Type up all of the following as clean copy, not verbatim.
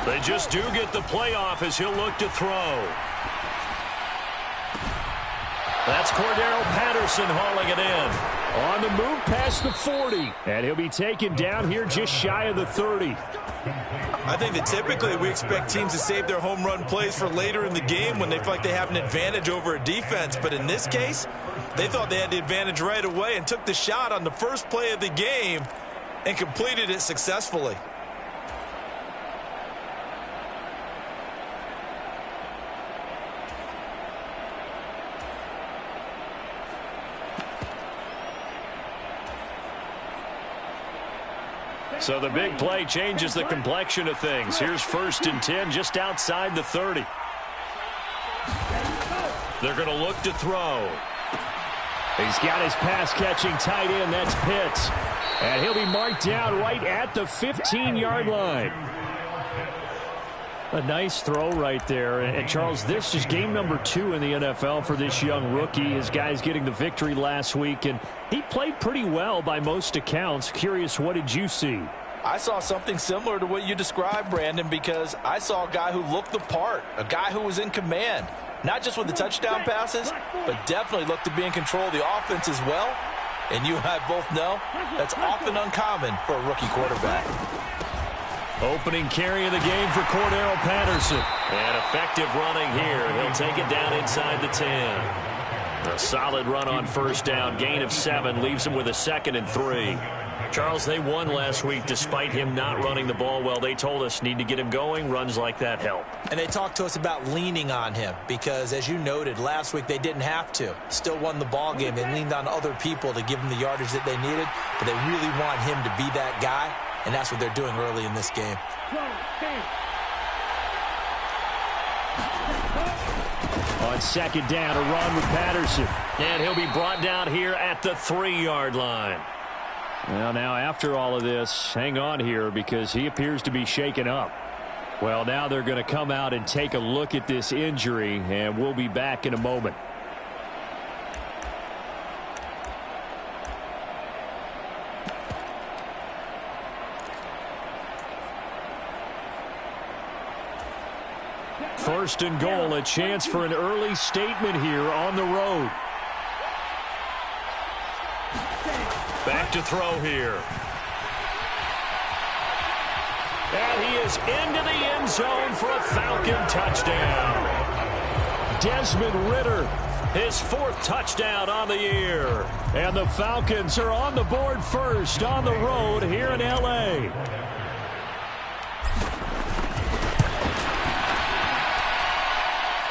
They just do get the playoff as he'll look to throw. That's Cordero Patterson hauling it in. On the move past the 40. And he'll be taken down here just shy of the 30. I think that typically we expect teams to save their home run plays for later in the game when they feel like they have an advantage over a defense. But in this case, they thought they had the advantage right away and took the shot on the first play of the game and completed it successfully. So the big play changes the complexion of things. Here's 1st and 10 just outside the 30. They're going to look to throw. He's got his pass-catching tight end. That's Pitts. And he'll be marked down right at the 15-yard line. A nice throw right there. And, Charles, this is game number 2 in the NFL for this young rookie. His guys getting the victory last week, and he played pretty well by most accounts. Curious, what did you see? I saw something similar to what you described, Brandon, because I saw a guy who looked the part, a guy who was in command, not just with the touchdown passes, but definitely looked to be in control of the offense as well. And you and I both know that's often uncommon for a rookie quarterback. Opening carry of the game for Cordero Patterson. And effective running here. He'll take it down inside the 10. A solid run on 1st down. Gain of 7 leaves him with a 2nd and 3. Charles, they won last week despite him not running the ball well. They told us need to get him going. Runs like that help. And they talked to us about leaning on him because, as you noted, last week they didn't have to. Still won the ball game. They leaned on other people to give them the yardage that they needed, but they really want him to be that guy. And that's what they're doing early in this game. On 2nd down, a run with Patterson. And he'll be brought down here at the 3-yard line. Well, now after all of this, hang on here because he appears to be shaken up. Well, now they're going to come out and take a look at this injury, and we'll be back in a moment. First and goal, a chance for an early statement here on the road. Back to throw here. And he is into the end zone for a Falcon touchdown. Desmond Ridder, his 4th touchdown on the year. And the Falcons are on the board first on the road here in L.A.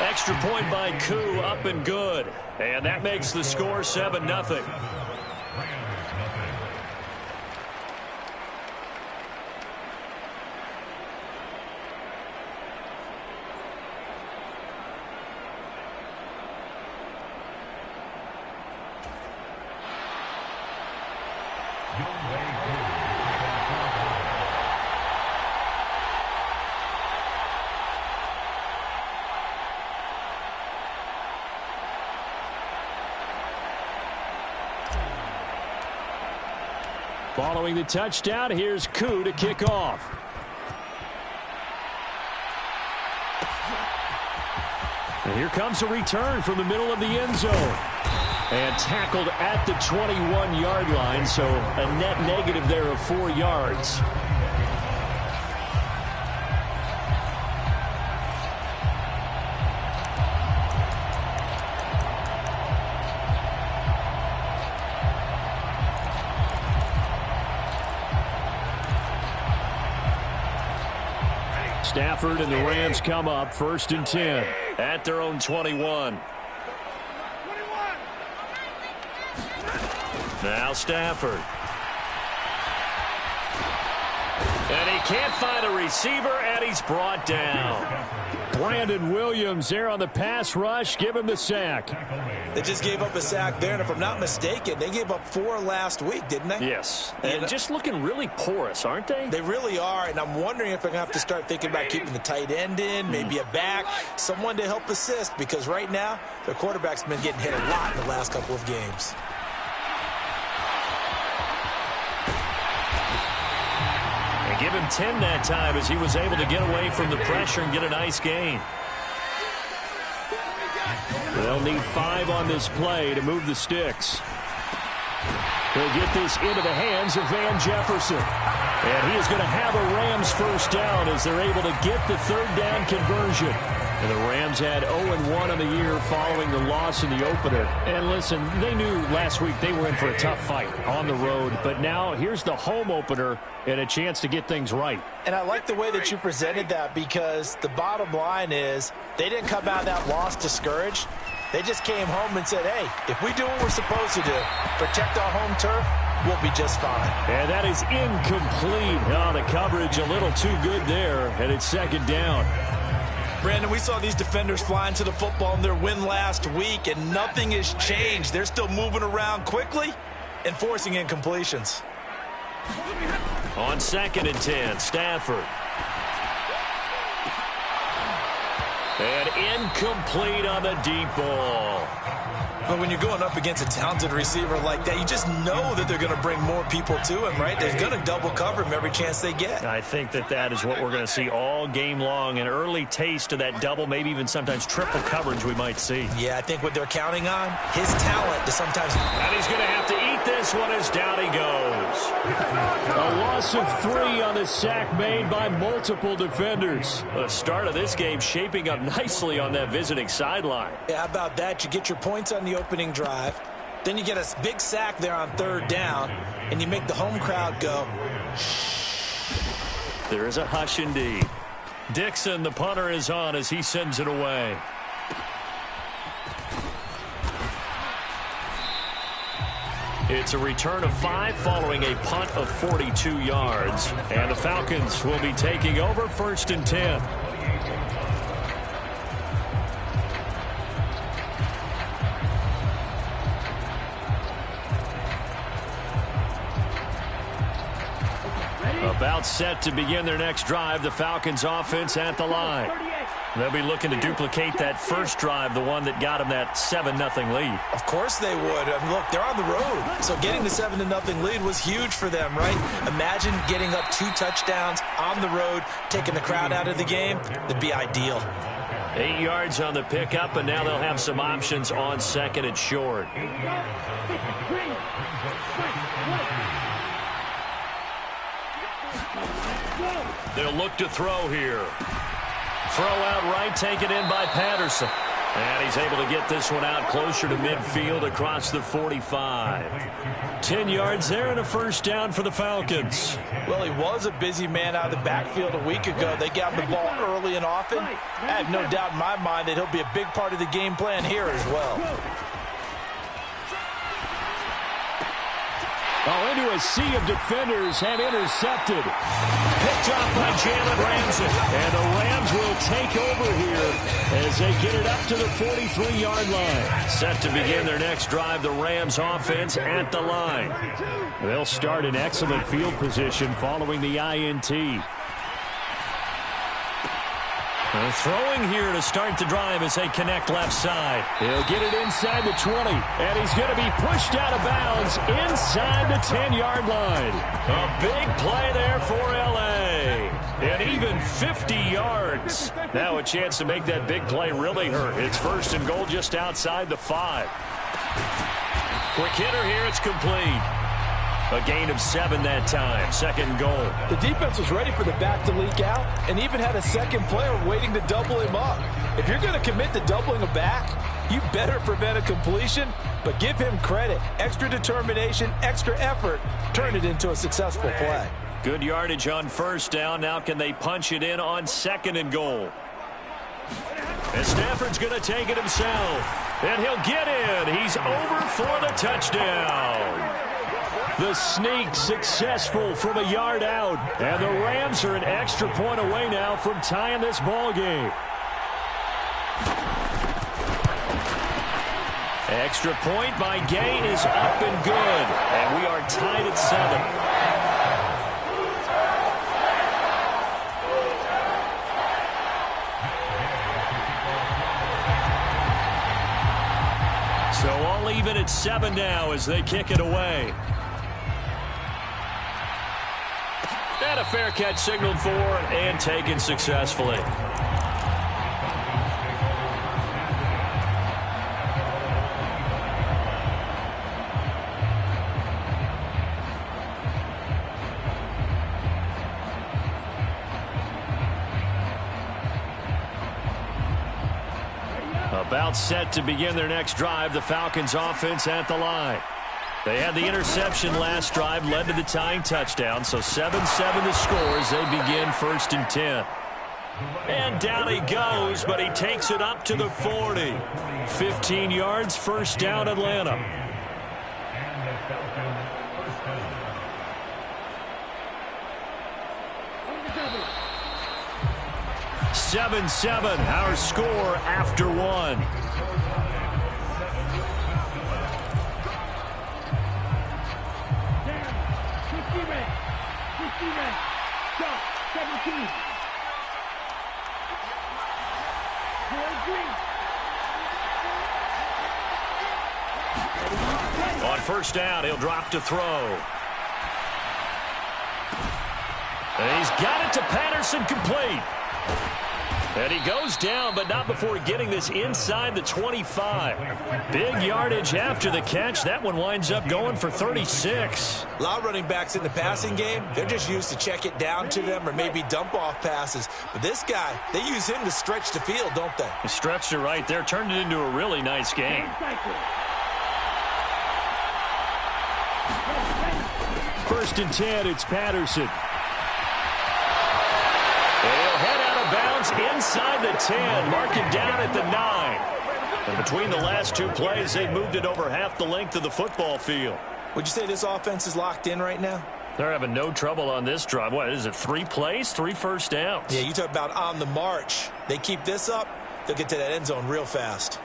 Extra point by Koo, up and good. And that makes the score 7-0. Following the touchdown, here's Koo to kick off. And here comes a return from the middle of the end zone. And tackled at the 21-yard line, so a net negative there of 4 yards. Stafford and the Rams come up 1st and 10 at their own 21. Now Stafford. And he can't find a receiver, and he's brought down. Brandon Williams there on the pass rush. Give him the sack. They just gave up a sack there, and if I'm not mistaken, they gave up 4 last week, didn't they? Yes. And just looking really porous, aren't they? They really are, and I'm wondering if they're going to have to start thinking about keeping the tight end in, maybe a back, someone to help assist, because right now, their quarterback's been getting hit a lot in the last couple of games. And give gave him 10 that time as he was able to get away from the pressure and get a nice gain. They'll need 5 on this play to move the sticks. He'll get this into the hands of Van Jefferson. And he is going to have a Rams first down as they're able to get the third down conversion. And the Rams had 0-1 on the year following the loss in the opener. And listen, they knew last week they were in for a tough fight on the road. But now here's the home opener and a chance to get things right. And I like the way that you presented that, because the bottom line is they didn't come out of that loss discouraged. They just came home and said, hey, if we do what we're supposed to do, protect our home turf, we'll be just fine. And that is incomplete. Oh, the coverage a little too good there, and it's second down. Brandon, we saw these defenders flying to the football in their win last week, and nothing has changed. They're still moving around quickly and forcing incompletions. On 2nd and 10, Stafford. And incomplete on the deep ball. But when you're going up against a talented receiver like that, you just know that they're going to bring more people to him, right? They're going to double cover him every chance they get. I think that is what we're going to see all game long. An early taste of that double, maybe even sometimes triple coverage we might see. Yeah, I think what they're counting on, his talent to sometimes... And he's going to have to eat this one as down he goes. A loss of 3 on the sack made by multiple defenders. The start of this game shaping up nicely on that visiting sideline. Yeah, how about that? You get your points on the opening drive, then you get a big sack there on 3rd down, and you make the home crowd go, shh. There is a hush indeed. Dixon, the punter, is on as he sends it away. It's a return of 5 following a punt of 42 yards. And the Falcons will be taking over 1st and 10. About set to begin their next drive, the Falcons offense at the line. They'll be looking to duplicate that first drive, the one that got them that 7-0 lead. Of course they would. I mean, look, they're on the road. So getting the 7-0 lead was huge for them, right? Imagine getting up 2 touchdowns on the road, taking the crowd out of the game. That'd be ideal. 8 yards on the pickup, and now they'll have some options on 2nd and short. They'll look to throw here. Throw out right, taken in by Patterson. And he's able to get this one out closer to midfield across the 45. 10 yards there and a first down for the Falcons. Well, he was a busy man out of the backfield a week ago. They got the ball early and often. I have no doubt in my mind that he'll be a big part of the game plan here as well. Oh, into a sea of defenders and intercepted. Picked off by Jalen Ramsey. And the Rams will take over here as they get it up to the 43-yard line. Set to begin their next drive, the Rams offense at the line. They'll start in excellent field position following the INT. Throwing here to start the drive as they connect left side. He'll get it inside the 20, and he's going to be pushed out of bounds inside the 10-yard line. A big play there for L.A. And even 50 yards. Now a chance to make that big play really hurt. It's 1st and goal just outside the 5. Quick hitter here, it's complete. A gain of 7 that time. 2nd and goal. The defense was ready for the back to leak out and even had a second player waiting to double him up. If you're going to commit to doubling a back, you better prevent a completion, but give him credit. Extra determination, extra effort, turn it into a successful play. Good yardage on 1st down. Now can they punch it in on 2nd and goal? And Stafford's going to take it himself. And he'll get in. He's over for the touchdown. The sneak successful from a yard out. And the Rams are an extra point away now from tying this ball game. Extra point by Gain is up and good. And we are tied at 7. So all even at 7 now as they kick it away. And a fair catch signaled for and taken successfully. About set to begin their next drive, the Falcons offense at the line. They had the interception last drive, led to the tying touchdown, so 7-7 the score as they begin 1st and 10. And down he goes, but he takes it up to the 40. 15 yards, 1st down, Atlanta. Our score after 1. On 1st down, he'll drop to throw. And he's got it to Patterson, complete. And he goes down, but not before getting this inside the 25. Big yardage after the catch. That one winds up going for 36. A lot of running backs in the passing game, they're just used to check it down to them or maybe dump off passes. But this guy, they use him to stretch the field, don't they? He stretched it right there, turned it into a really nice game. 1st and 10, it's Patterson. He'll head out of bounds inside the 10. Mark it down at the 9. And between the last 2 plays, they've moved it over half the length of the football field. Would you say this offense is locked in right now? They're having no trouble on this drive. What is it, 3 plays, 3 first downs? Yeah, you talk about on the march. They keep this up, they'll get to that end zone real fast.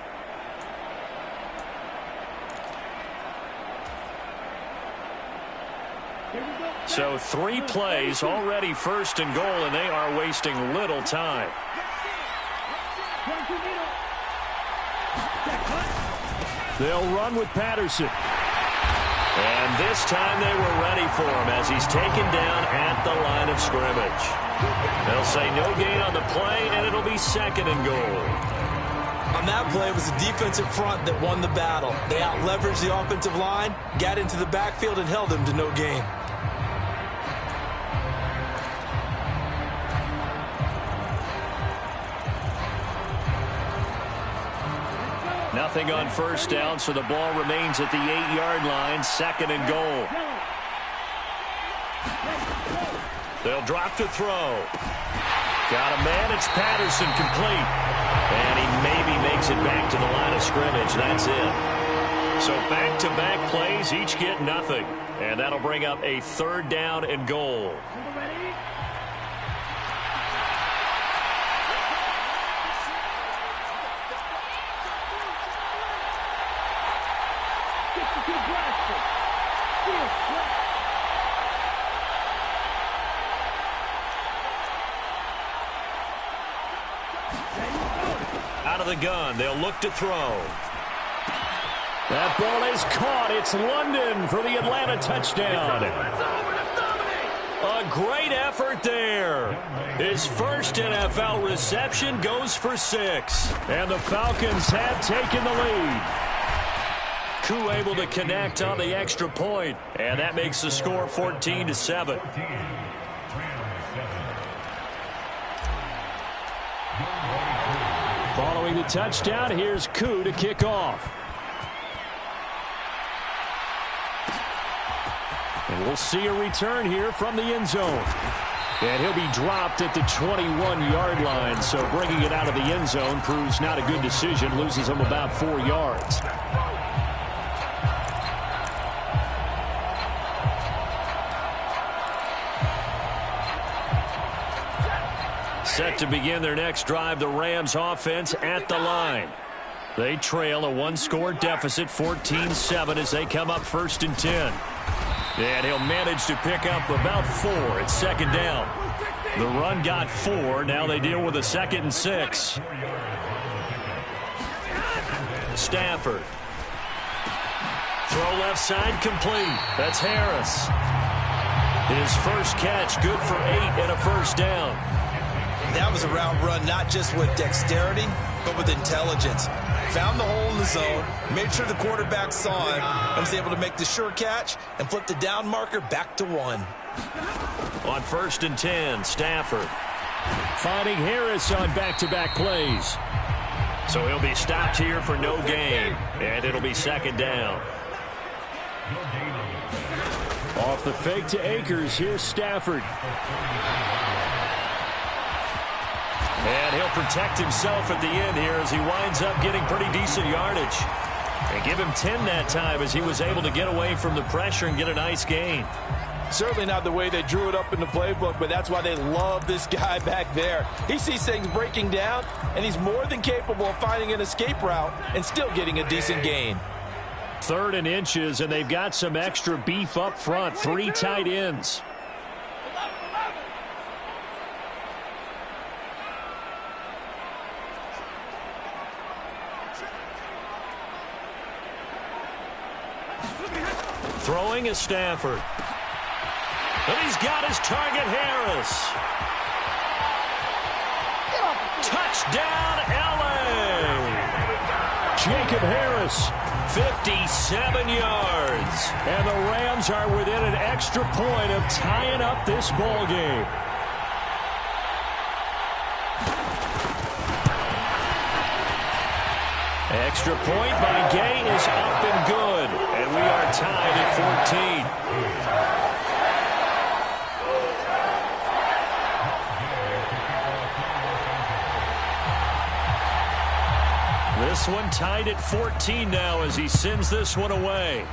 So 3 plays, already 1st and goal, and they are wasting little time. They'll run with Patterson. And this time they were ready for him as he's taken down at the line of scrimmage. They'll say no gain on the play, and it'll be 2nd and goal. On that play, it was the defensive front that won the battle. They out-leveraged the offensive line, got into the backfield, and held them to no gain. Nothing on 1st down, so the ball remains at the 8-yard line, 2nd and goal. They'll drop to throw. Got a man, it's Patterson, complete. And he maybe makes it back to the line of scrimmage. That's it. So back-to-back plays, each get nothing. And that'll bring up a 3rd down and goal. Out of the gun, they'll look to throw. That ball is caught. It's London for the Atlanta touchdown. A great effort there. His first NFL reception goes for 6. And the Falcons have taken the lead. Koo able to connect on the extra point, and that makes the score 14-7. Following the touchdown, here's Koo to kick off. And we'll see a return here from the end zone. And he'll be dropped at the 21-yard line, so bringing it out of the end zone proves not a good decision, loses him about 4 yards. Set to begin their next drive, the Rams offense at the line. They trail a 1-score deficit, 14-7, as they come up 1st and 10. And he'll manage to pick up about 4 at 2nd down. The run got 4. Now they deal with a 2nd and 6. Stafford. Throw left side complete. That's Harris. His first catch, good for 8 and a first down. That was a route run, not just with dexterity, but with intelligence. Found the hole in the zone, made sure the quarterback saw him, and was able to make the sure catch and flip the down marker back to 1. On 1st and 10, Stafford. Finding Harris on back-to-back plays. So he'll be stopped here for no gain, and it'll be 2nd down. Off the fake to Akers, here's Stafford. And he'll protect himself at the end here as he winds up getting pretty decent yardage. And give him 10 that time as he was able to get away from the pressure and get a nice gain. Certainly not the way they drew it up in the playbook, but that's why they love this guy back there. He sees things breaking down, and he's more than capable of finding an escape route and still getting a decent gain. 3rd and inches, and they've got some extra beef up front. 3 tight ends. Throwing is Stafford. And he's got his target, Harris. Touchdown, L.A. Jacob Harris. 57 yards. And the Rams are within an extra point of tying up this ball game. Extra point by Gay is up and good. And we are tied at 14. This one tied at 14 now as he sends this one away.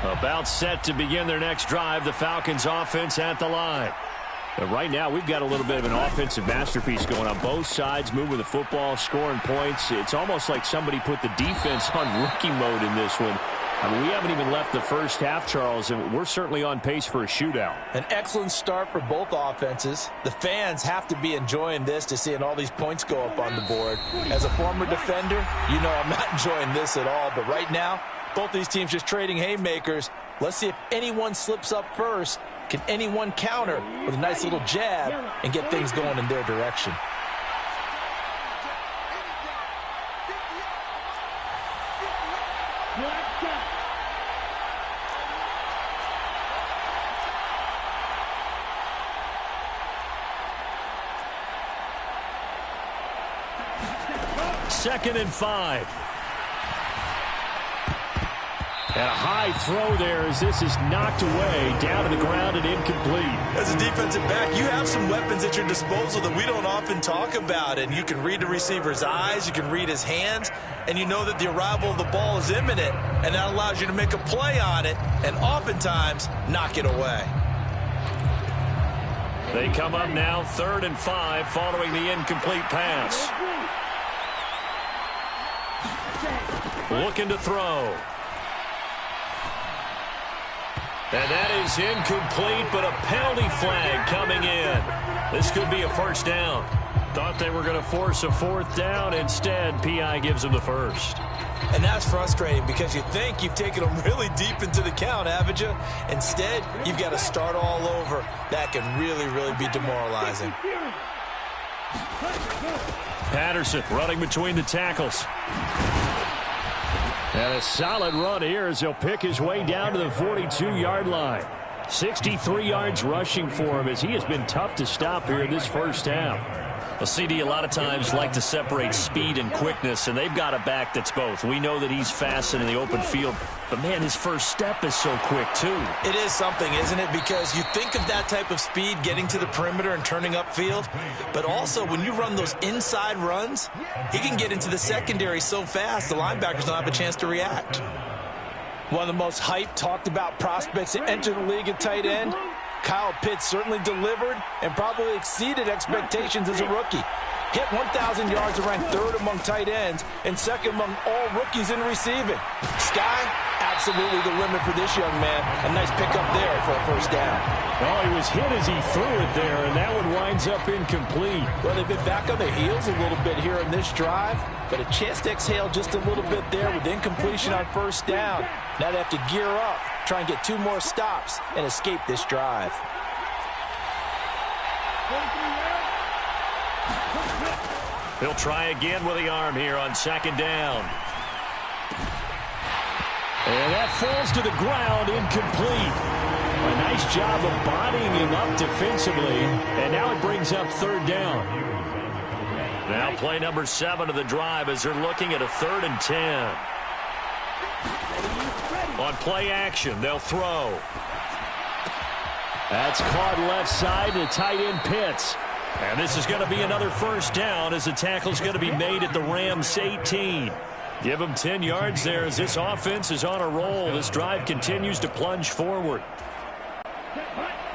About set to begin their next drive, the Falcons offense at the line. But right now, we've got a little bit of an offensive masterpiece going on both sides, moving the football, scoring points. It's almost like somebody put the defense on rookie mode in this one. I mean, we haven't even left the first half, Charles, and we're certainly on pace for a shootout. An excellent start for both offenses. The fans have to be enjoying this to seeing all these points go up on the board. As a former defender, you know I'm not enjoying this at all, but right now, both these teams just trading haymakers. Let's see if anyone slips up first. Can anyone counter with a nice little jab and get things going in their direction? Second and 5. And a high throw there as this is knocked away, down to the ground and incomplete. As a defensive back, you have some weapons at your disposal that we don't often talk about. And you can read the receiver's eyes, you can read his hands, and you know that the arrival of the ball is imminent. And that allows you to make a play on it and oftentimes knock it away. They come up now 3rd and 5 following the incomplete pass. Looking to throw. And that is incomplete, but a penalty flag coming in. This could be a first down. Thought they were going to force a 4th down. Instead, P.I. gives them the first. And that's frustrating because you think you've taken them really deep into the count, haven't you? Instead, you've got to start all over. That can really, really be demoralizing. Patterson running between the tackles. And a solid run here as he'll pick his way down to the 42-yard line. 63 yards rushing for him as he has been tough to stop here in this first half. Well, CD, a lot of times like to separate speed and quickness, and they've got a back that's both. We know that he's fast in the open field, but, man, his first step is so quick, too. It is something, isn't it? Because you think of that type of speed getting to the perimeter and turning upfield, but also when you run those inside runs, he can get into the secondary so fast the linebackers don't have a chance to react. One of the most hyped, talked about prospects to enter the league at tight end. Kyle Pitts certainly delivered and probably exceeded expectations as a rookie. Hit 1,000 yards and ranked 3rd among tight ends and 2nd among all rookies in receiving. Sky absolutely the limit for this young man. A nice pickup there for a first down. Oh, he was hit as he threw it there, and that one winds up incomplete. Well, they've been back on their heels a little bit here in this drive, but a chance to exhale just a little bit there with incompletion on first down. Now they have to gear up, try and get 2 more stops, and escape this drive. He'll try again with the arm here on second down. And that falls to the ground, incomplete. A nice job of bodying him up defensively, and now it brings up third down. Now play number 7 of the drive as they're looking at a 3rd and 10. On play action, they'll throw. That's caught left side to tight end Pitts. And this is going to be another first down as the tackle's going to be made at the Rams 18. Give them 10 yards there as this offense is on a roll. This drive continues to plunge forward.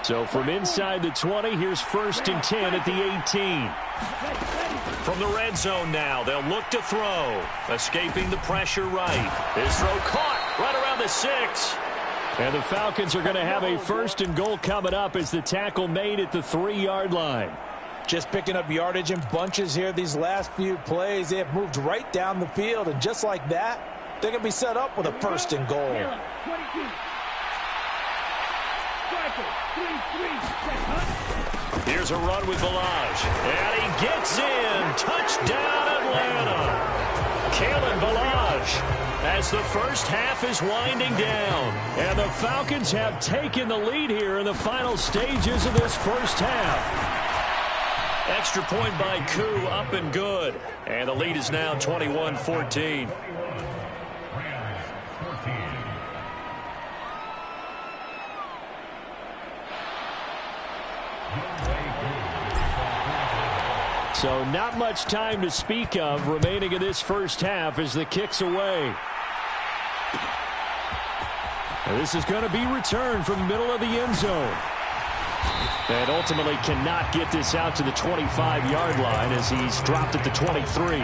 So from inside the 20, here's 1st and 10 at the 18. From the red zone now, they'll look to throw. Escaping the pressure right. His throw caught right around the 6. And the Falcons are going to have a 1st and goal coming up as the tackle made at the 3-yard line. Just picking up yardage in bunches here these last few plays. They have moved right down the field, and just like that, they're going to be set up with a 1st and goal. Here's a run with Balaj. And he gets in. Touchdown, Atlanta. Kalen Balaj as the first half is winding down. And the Falcons have taken the lead here in the final stages of this first half. Extra point by Koo, up and good. And the lead is now 21-14. So not much time to speak of remaining in this first half as the kick's away. And this is going to be returned from the middle of the end zone. And ultimately cannot get this out to the 25-yard line as he's dropped at the 23.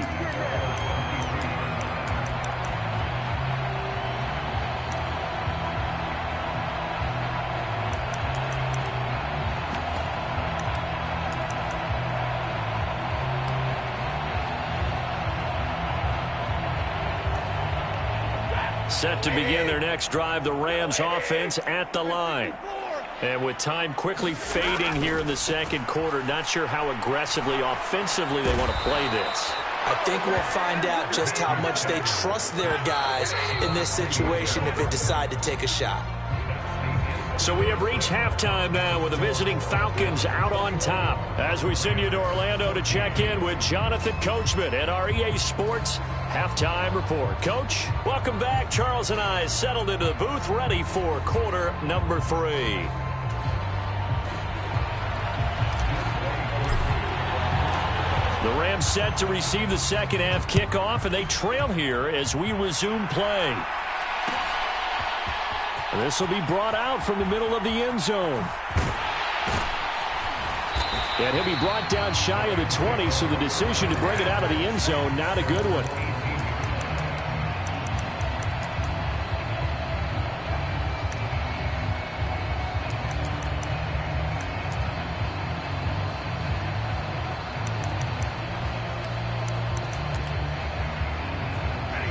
Set to begin their next drive, the Rams offense at the line. And with time quickly fading here in the second quarter, not sure how aggressively, offensively they want to play this. I think we'll find out just how much they trust their guys in this situation if they decide to take a shot. So we have reached halftime now with the visiting Falcons out on top. As we send you to Orlando to check in with Jonathan Coachman at our EA Sports Halftime Report. Coach, welcome back. Charles and I settled into the booth ready for quarter number 3. The Rams set to receive the second half kickoff, and they trail here as we resume play. This will be brought out from the middle of the end zone. And he'll be brought down shy of the 20, so the decision to bring it out of the end zone, not a good one.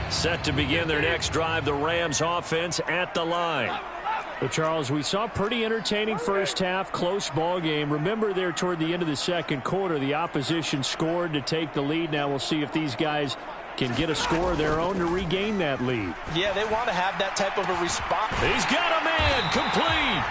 Set to begin their next drive, the Rams offense at the line. Well, Charles, we saw pretty entertaining first half, close ball game. Remember there toward the end of the second quarter, the opposition scored to take the lead. Now we'll see if these guys can get a score of their own to regain that lead. Yeah, they want to have that type of a response. He's got a man, complete.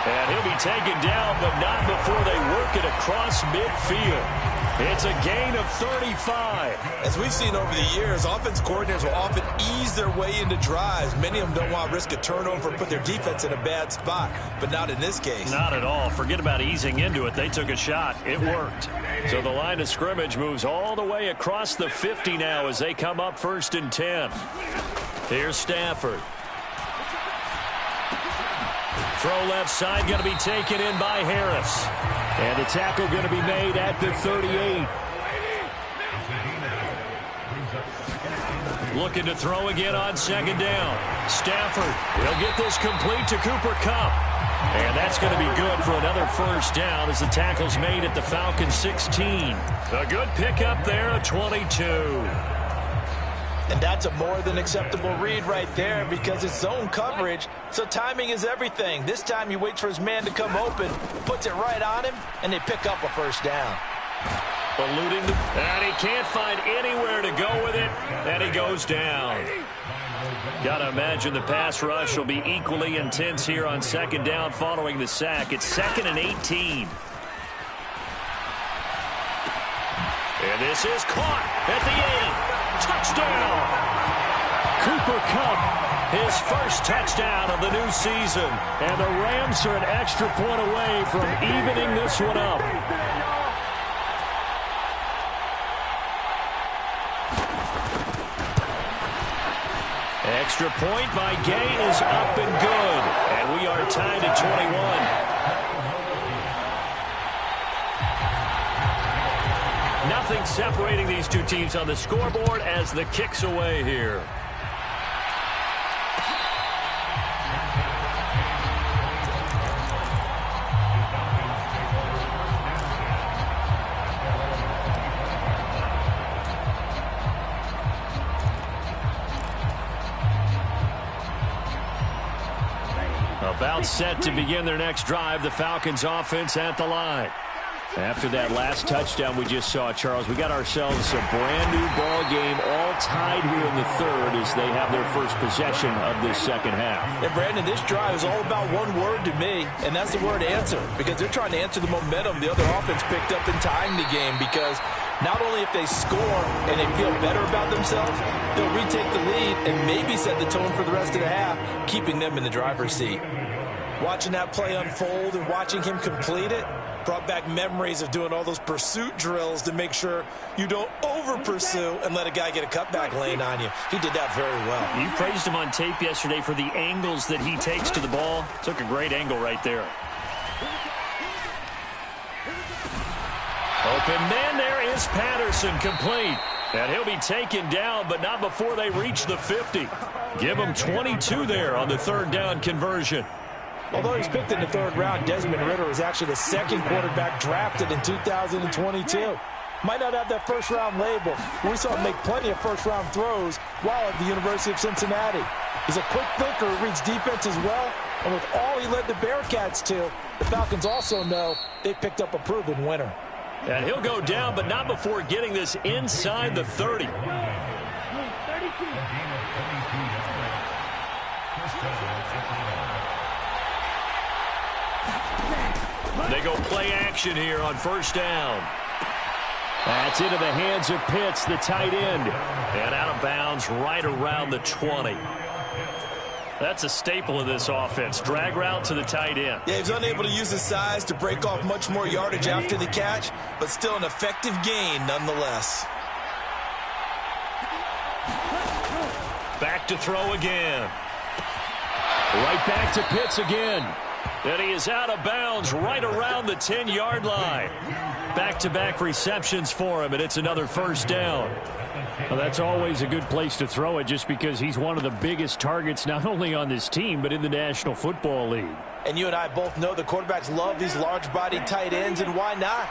And he'll be taken down, but not before they work it across midfield. It's a gain of 35. As we've seen over the years, offense coordinators will often ease their way into drives. Many of them don't want to risk a turnover and put their defense in a bad spot, but not in this case. Not at all. Forget about easing into it. They took a shot. It worked. So the line of scrimmage moves all the way across the 50 now as they come up 1st and 10. Here's Stafford. Throw left side, going to be taken in by Harris. And the tackle going to be made at the 38. Looking to throw again on second down. Stafford, he'll get this complete to Cooper Kupp. And that's going to be good for another first down as the tackle's made at the Falcons 16. A good pickup there, a 22. And that's a more than acceptable read right there because it's zone coverage, so timing is everything. This time he waits for his man to come open, puts it right on him, and they pick up a first down. Eluding, and he can't find anywhere to go with it, and he goes down. Got to imagine the pass rush will be equally intense here on second down following the sack. It's 2nd and 18. And this is caught at the 8. Touchdown! Cooper Kupp, his first touchdown of the new season. And the Rams are an extra point away from evening this one up. Extra point by Gay is up and good. And we are tied at 21. Nothing separating these two teams on the scoreboard as the kick's away here. About set to begin their next drive, the Falcons offense at the line. After that last touchdown we just saw, Charles, we got ourselves a brand new ball game, all tied here in the third as they have their first possession of this second half. And Brandon, this drive is all about one word to me, and that's the word answer, because they're trying to answer the momentum the other offense picked up in tying the game, because not only if they score and they feel better about themselves, they'll retake the lead and maybe set the tone for the rest of the half, keeping them in the driver's seat. Watching that play unfold and watching him complete it brought back memories of doing all those pursuit drills to make sure you don't over-pursue and let a guy get a cutback lane on you. He did that very well. You praised him on tape yesterday for the angles that he takes to the ball. Took a great angle right there. Open man, there is Patterson, complete. And he'll be taken down, but not before they reach the 50. Give him 22 there on the third down conversion. Although he's picked in the third round, Desmond Ridder is actually the second quarterback drafted in 2022. Might not have that first-round label. We saw him make plenty of first-round throws while at the University of Cincinnati. He's a quick thinker who reads defense as well, and with all he led the Bearcats to, the Falcons also know they picked up a proven winner. And he'll go down, but not before getting this inside the 30. They go play action here on first down. That's into the hands of Pitts, the tight end. And out of bounds right around the 20. That's a staple of this offense. Drag route to the tight end. Yeah, he's unable to use his size to break off much more yardage after the catch, but still an effective gain nonetheless. Back to throw again. Right back to Pitts again. And he is out of bounds right around the 10-yard line. Back-to-back receptions for him, and it's another first down. Well, that's always a good place to throw it just because he's one of the biggest targets not only on this team but in the National Football League. And you and I both know the quarterbacks love these large-bodied tight ends, and why not?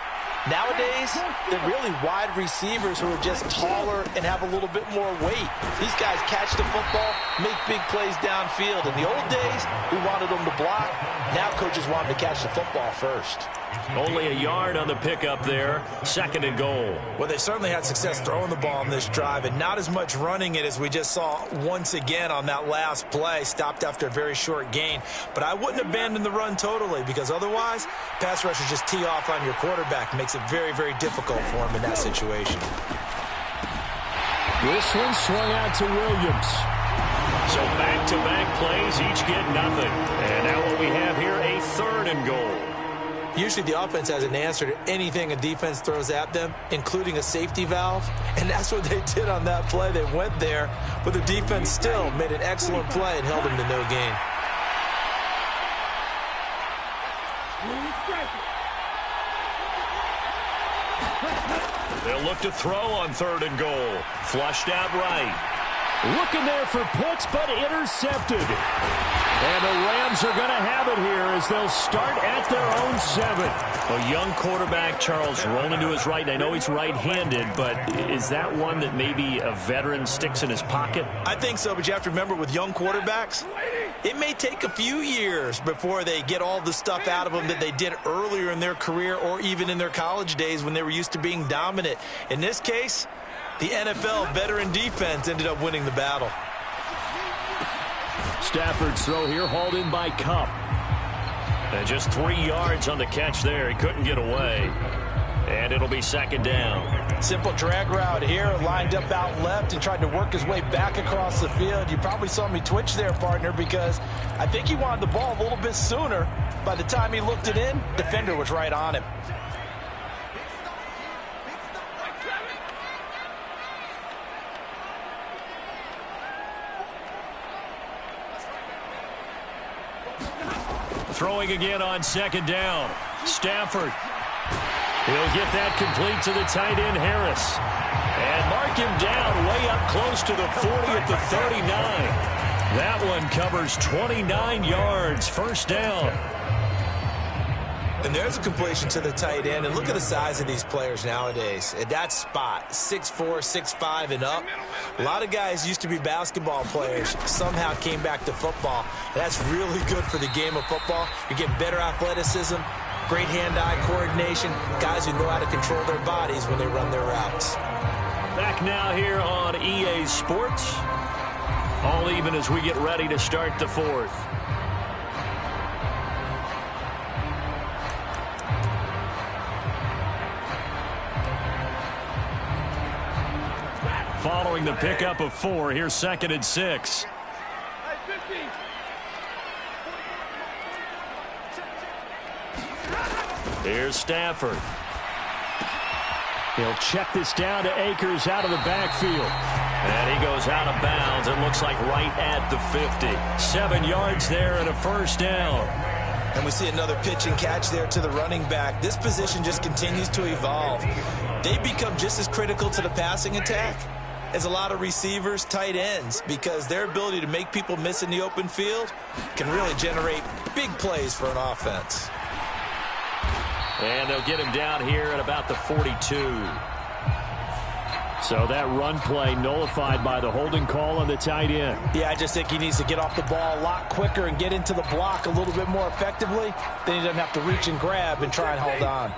Nowadays, they're really wide receivers who are just taller and have a little bit more weight. These guys catch the football, make big plays downfield. In the old days, we wanted them to block. Now coaches want them to catch the football first. Only a yard on the pickup there. 2nd and goal. Well, they certainly had success throwing the ball on this drive and not as much running it as we just saw once again on that last play. Stopped after a very short gain. But I wouldn't abandon the run totally because otherwise, pass rushers just tee off on your quarterback. Makes it very, very difficult for him in that situation. This one swung out to Williams. So back-to-back plays, each get nothing. And now what we have here, a 3rd and goal. Usually the offense has an answer to anything a defense throws at them, including a safety valve. And that's what they did on that play. They went there, but the defense still made an excellent play and held them to no gain. They'll look to throw on 3rd and goal. Flushed out right. Looking there for Pitts, but intercepted. And the Rams are going to have it here as they'll start at their own 7. A young quarterback, Charles, rolling to his right. I know he's right-handed, but is that one that maybe a veteran sticks in his pocket? I think so, but you have to remember with young quarterbacks, it may take a few years before they get all the stuff out of them that they did earlier in their career or even in their college days when they were used to being dominant. In this case, the NFL veteran defense ended up winning the battle. Stafford's throw here hauled in by Kupp. And just 3 yards on the catch there. He couldn't get away. And it'll be 2nd down. Simple drag route here, lined up out left and tried to work his way back across the field. You probably saw me twitch there, partner, because I think he wanted the ball a little bit sooner. By the time he looked it in, defender was right on him. Throwing again on 2nd down. Stafford. He'll get that complete to the tight end, Harris. And mark him down way up close to the 40 at the 39. That one covers 29 yards. 1st down. And there's a completion to the tight end. And look at the size of these players nowadays. At that spot, 6'4", 6'5", and up. A lot of guys used to be basketball players, somehow came back to football. That's really good for the game of football. You're getting better athleticism, great hand-eye coordination, guys who know how to control their bodies when they run their routes. Back now here on EA Sports. All even as we get ready to start the 4th. Following the pickup of 4, here's 2nd and 6. Here's Stafford. He'll check this down to Akers out of the backfield. And he goes out of bounds. It looks like right at the 50. 7 yards there and a 1st down. And we see another pitch and catch there to the running back. This position just continues to evolve. They become just as critical to the passing attack as a lot of receivers, tight ends, because their ability to make people miss in the open field can really generate big plays for an offense. And they'll get him down here at about the 42. So that run play nullified by the holding call on the tight end. Yeah, I just think he needs to get off the ball a lot quicker and get into the block a little bit more effectively. Then he doesn't have to reach and grab and try and hold on.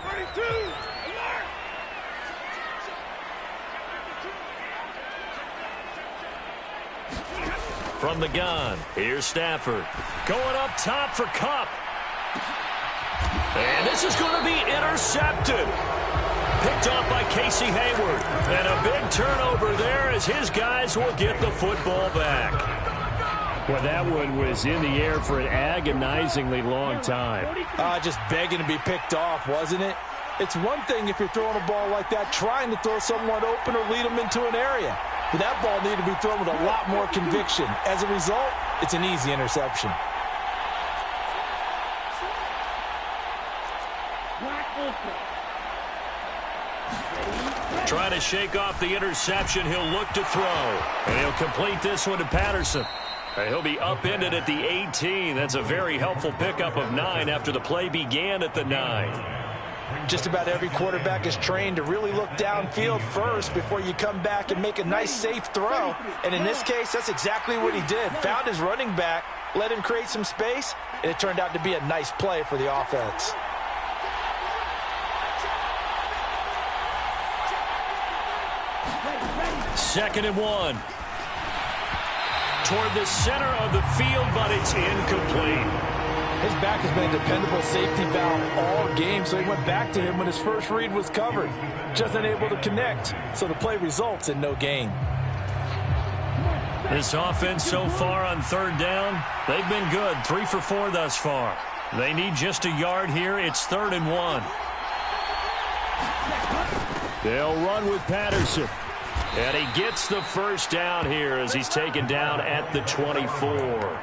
From the gun, here's Stafford. Going up top for Kupp. And this is going to be intercepted. Picked off by Casey Hayward. And a big turnover there as his guys will get the football back. Well, that one was in the air for an agonizingly long time. Just begging to be picked off, wasn't it? It's one thing if you're throwing a ball like that, trying to throw someone open or lead them into an area. But that ball needed to be thrown with a lot more conviction. As a result, it's an easy interception. Trying to shake off the interception. He'll look to throw. And he'll complete this one to Patterson. And he'll be upended at the 18. That's a very helpful pickup of 9 after the play began at the 9. Just about every quarterback is trained to really look downfield first before you come back and make a nice, safe throw. And in this case, that's exactly what he did. Found his running back, let him create some space, and it turned out to be a nice play for the offense. Second and 1. Toward the center of the field, but it's incomplete. His back has been a dependable safety valve all game, so he went back to him when his first read was covered. Just unable to connect, so the play results in no gain. This offense so far on 3rd down, they've been good. 3 for 4 thus far. They need just a yard here. It's 3rd and 1. They'll run with Patterson. And he gets the 1st down here as he's taken down at the 24.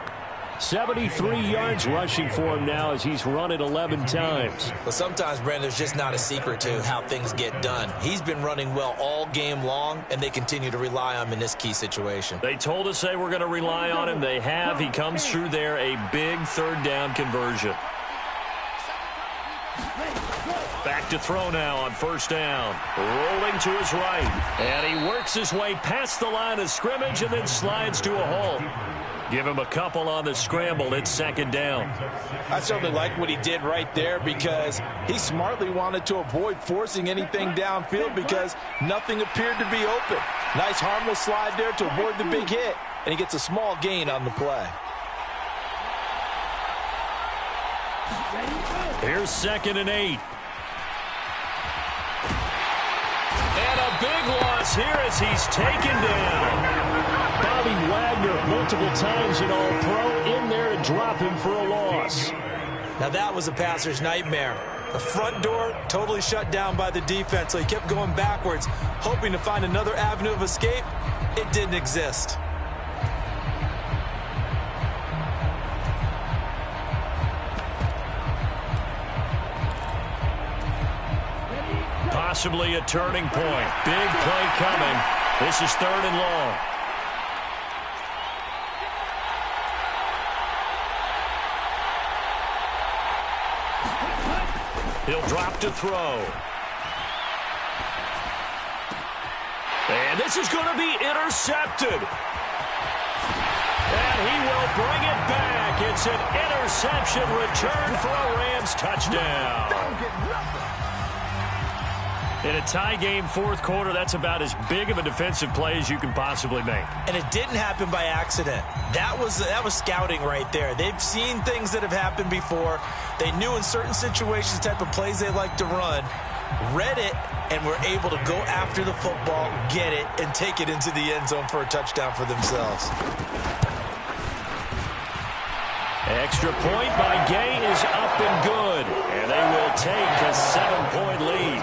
73 yards rushing for him now as he's run it 11 times. But sometimes, Brandon, there's just not a secret to how things get done. He's been running well all game long, and they continue to rely on him in this key situation. They told us they were going to rely on him. They have. He comes through there, a big third down conversion. Back to throw now on first down. Rolling to his right. And he works his way past the line of scrimmage and then slides to a halt. Give him a couple on the scramble. It's second down. I certainly like what he did right there because he smartly wanted to avoid forcing anything downfield because nothing appeared to be open. Nice harmless slide there to avoid the big hit, and he gets a small gain on the play. Here's 2nd and 8. And a big loss here as he's taken down. Bobby Wagner, multiple times in All-Pro, in there to drop him for a loss. Now that was a passer's nightmare. The front door totally shut down by the defense, so he kept going backwards, hoping to find another avenue of escape. It didn't exist. Possibly a turning point. Big play coming. This is 3rd and long. He'll drop to throw. And this is going to be intercepted. And he will bring it back. It's an interception return for a Rams touchdown. In a tie game, 4th quarter, that's about as big of a defensive play as you can possibly make. And it didn't happen by accident. That was scouting right there. They've seen things that have happened before. They knew in certain situations the type of plays they like to run, read it, and were able to go after the football, get it, and take it into the end zone for a touchdown for themselves. Extra point by Gay is up and good. And they will take a 7-point lead.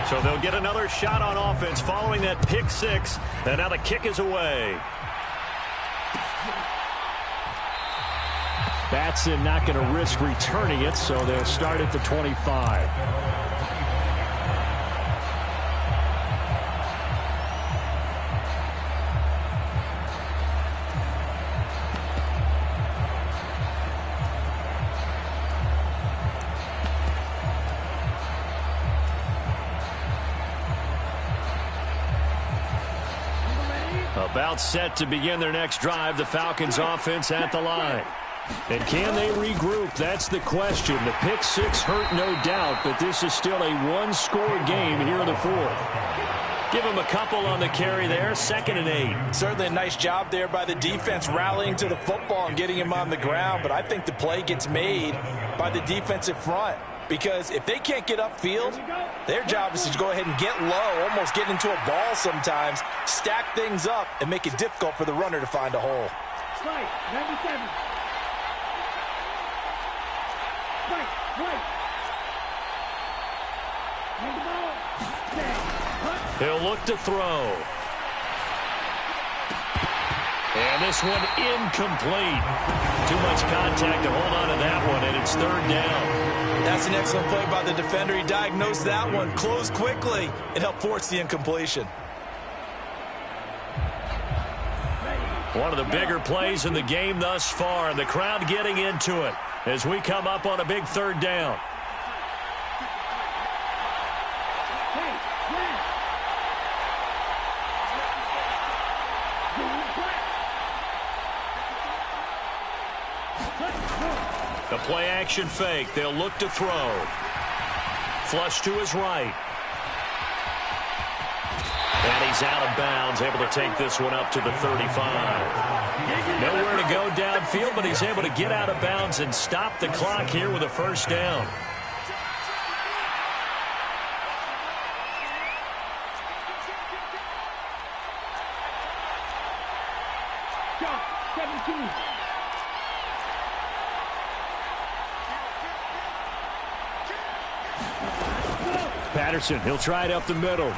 So they'll get another shot on offense following that pick six. And now the kick is away. Batson not going to risk returning it, so they'll start at the 25. About set to begin their next drive, the Falcons offense at the line. And can they regroup? That's the question. The pick six hurt, no doubt, but this is still a one-score game here in the 4th. Give him a couple on the carry there, 2nd and 8. Certainly a nice job there by the defense rallying to the football and getting him on the ground, but I think the play gets made by the defensive front. Because if they can't get upfield, their job is to go ahead and get low, almost get into a ball sometimes, stack things up, and make it difficult for the runner to find a hole. He'll look to throw. And this one incomplete. Too much contact to hold on to that one, and it's 3rd down. That's an excellent play by the defender. He diagnosed that one, closed quickly, and helped force the incompletion. One of the bigger plays in the game thus far, and the crowd getting into it as we come up on a big 3rd down. The play action fake. They'll look to throw. Flush to his right. And he's out of bounds, able to take this one up to the 35. Nowhere to go downfield, but he's able to get out of bounds and stop the clock here with a 1st down. Patterson, he'll try it up the middle.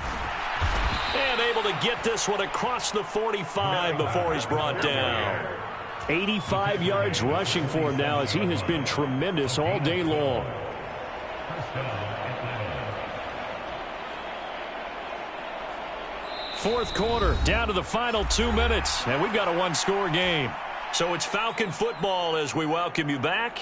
And able to get this one across the 45 before he's brought down. 85 yards rushing for him now as he has been tremendous all day long. Fourth quarter, down to the final 2 minutes, and we've got a one-score game. So it's Falcon football as we welcome you back.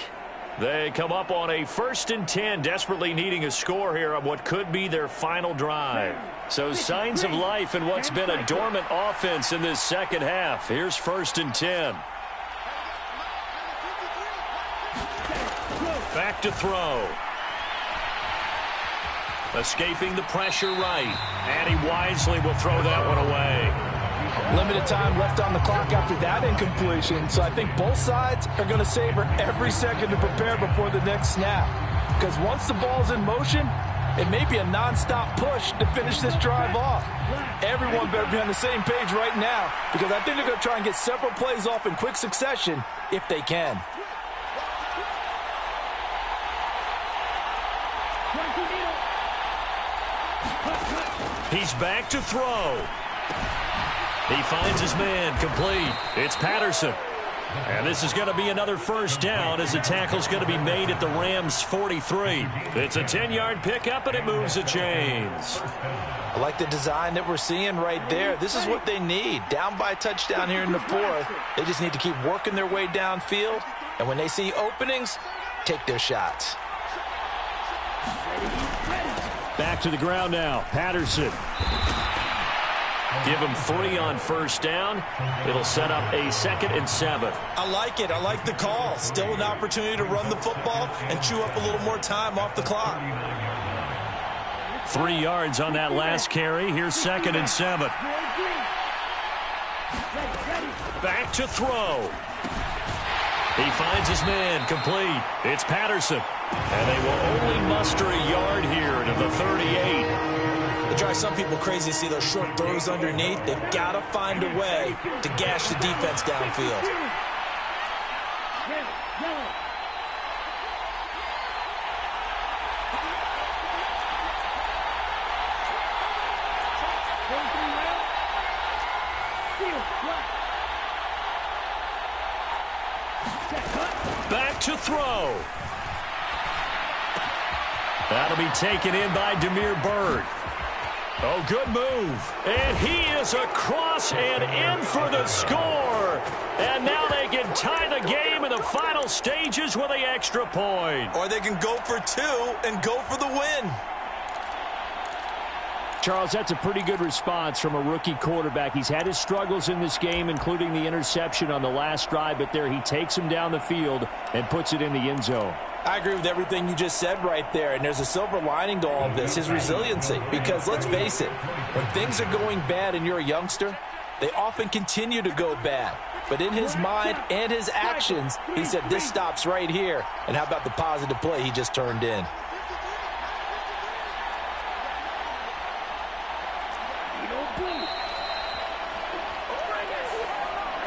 They come up on a 1st and 10, desperately needing a score here on what could be their final drive. So signs of life in what's been a dormant offense in this second half. Here's 1st and 10. Back to throw. Escaping the pressure right. And he wisely will throw that one away. Limited time left on the clock after that incompletion, so I think both sides are going to savor every second to prepare before the next snap. Because once the ball's in motion, it may be a nonstop push to finish this drive off. Everyone better be on the same page right now, because I think they're going to try and get several plays off in quick succession if they can. He's back to throw. He finds his man complete. It's Patterson. And this is going to be another first down as the tackle's going to be made at the Rams' 43. It's a 10-yard pickup, and it moves the chains. I like the design that we're seeing right there. This is what they need. Down by a touchdown here in the fourth. They just need to keep working their way downfield. And when they see openings, take their shots. Back to the ground now. Patterson. Give him 3 on first down. It'll set up a 2nd and 7. I like it. I like the call. Still an opportunity to run the football and chew up a little more time off the clock. 3 yards on that last carry. Here's 2nd and 7. Back to throw. He finds his man complete. It's Patterson. And they will only muster a yard here to the 38. It drives some people crazy to see those short throws underneath. They've got to find a way to gash the defense downfield. Back to throw. That'll be taken in by Damiere Byrd. Oh, good move. And he is across and in for the score. And now they can tie the game in the final stages with the extra point. Or they can go for 2 and go for the win. Charles, that's a pretty good response from a rookie quarterback. He's had his struggles in this game, including the interception on the last drive, but there he takes him down the field and puts it in the end zone. I agree with everything you just said right there, and there's a silver lining to all of this, his resiliency. Because let's face it, when things are going bad and you're a youngster, they often continue to go bad. But in his mind and his actions, he said, this stops right here. And how about the positive play he just turned in?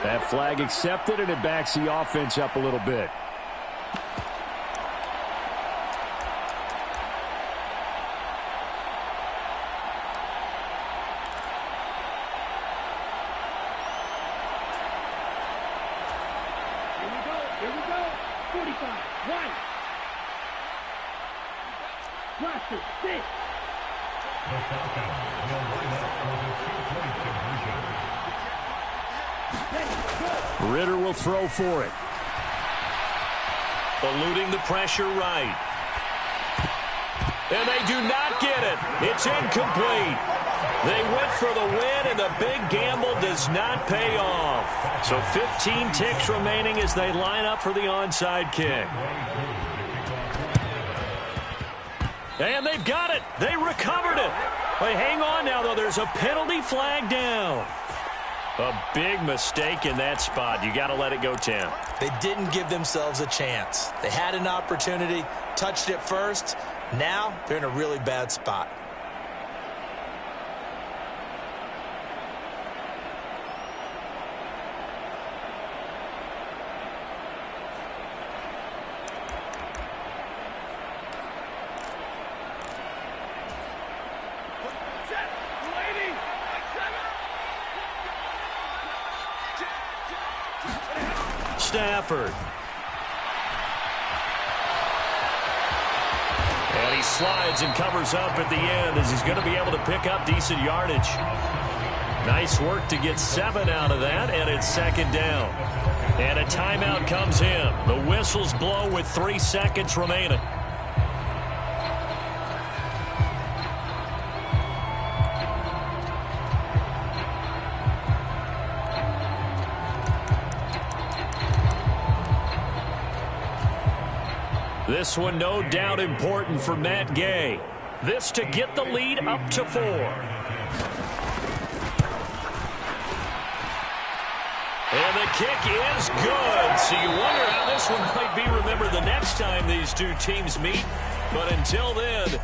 That flag accepted, and it backs the offense up a little bit. Here we go. 45. Right. Blaster. 6. Ritter will throw for it. Eluding the pressure right. And they do not get it. It's incomplete. They went for the win, and the big gamble does not pay off. So 15 ticks remaining as they line up for the onside kick. And they've got it. They recovered it. Hey, hang on now, though. There's a penalty flag down. A big mistake in that spot. You got to let it go, Tim. They didn't give themselves a chance. They had an opportunity, touched it first. Now they're in a really bad spot. Stafford. And he slides and covers up at the end as he's going to be able to pick up decent yardage. Nice work to get 7 out of that, and it's second down. And a timeout comes in. The whistles blow with 3 seconds remaining. This one no doubt important for Matt Gay. This to get the lead up to 4. And the kick is good. So you wonder how this one might be remembered the next time these two teams meet. But until then,